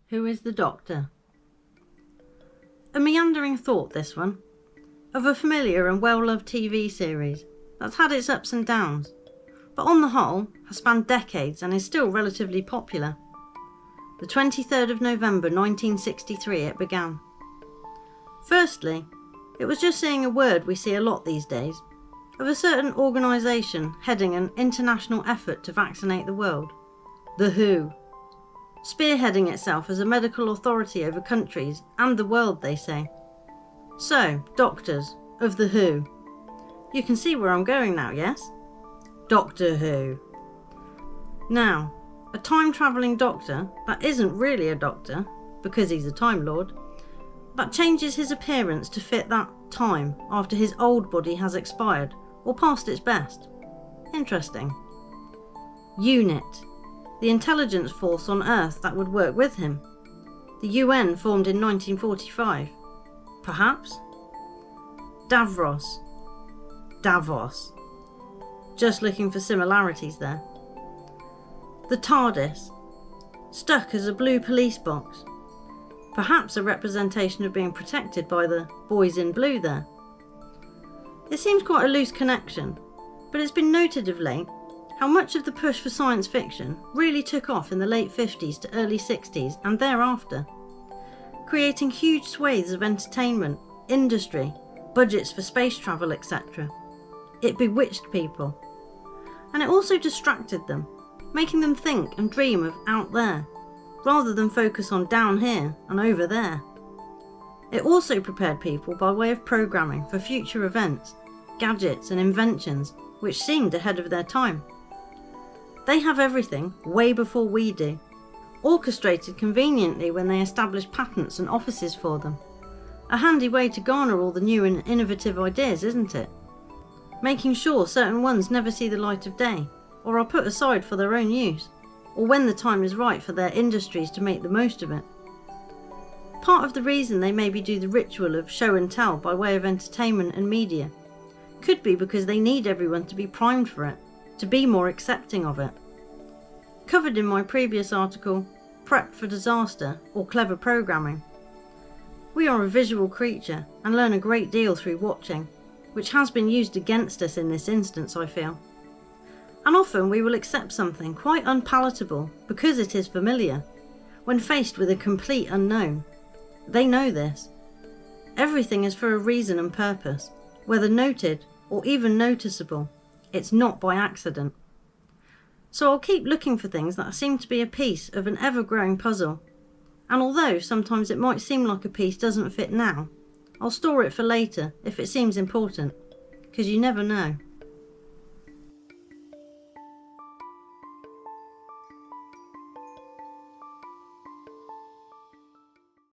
Who is the Doctor? A meandering thought, this one, of a familiar and well-loved TV series that's had its ups and downs, but on the whole has spanned decades and is still relatively popular. The 23rd of November 1963 it began. Firstly, it was just saying a word we see a lot these days, of a certain organisation heading an international effort to vaccinate the world, the WHO, spearheading itself as a medical authority over countries and the world, they say. So, doctors of the WHO. You can see where I'm going now, yes? Doctor Who. Now, a time-travelling doctor that isn't really a doctor, because he's a Time Lord, that changes his appearance to fit that time after his old body has expired or past its best. Interesting. UNIT, the intelligence force on Earth that would work with him. The UN formed in 1945. Perhaps? Davros. Just looking for similarities there. The TARDIS, stuck as a blue police box. Perhaps a representation of being protected by the boys in blue there. It seems quite a loose connection, but it's been noted of late how much of the push for science fiction really took off in the late 50s to early 60s and thereafter, creating huge swathes of entertainment, industry, budgets for space travel, etc. It bewitched people. And it also distracted them, making them think and dream of out there, rather than focus on down here and over there. It also prepared people by way of programming for future events, gadgets and inventions which seemed ahead of their time. They have everything way before we do, orchestrated conveniently when they establish patents and offices for them. A handy way to garner all the new and innovative ideas, isn't it? Making sure certain ones never see the light of day, or are put aside for their own use, or when the time is right for their industries to make the most of it. Part of the reason they maybe do the ritual of show and tell by way of entertainment and media could be because they need everyone to be primed for it, to be more accepting of it. Covered in my previous article, Prep for Disaster or Clever Programming. We are a visual creature and learn a great deal through watching, which has been used against us in this instance, I feel. And often we will accept something quite unpalatable because it is familiar, when faced with a complete unknown. They know this. Everything is for a reason and purpose, whether noted or even noticeable. It's not by accident. So I'll keep looking for things that seem to be a piece of an ever-growing puzzle. And although sometimes it might seem like a piece doesn't fit now, I'll store it for later if it seems important, because you never know.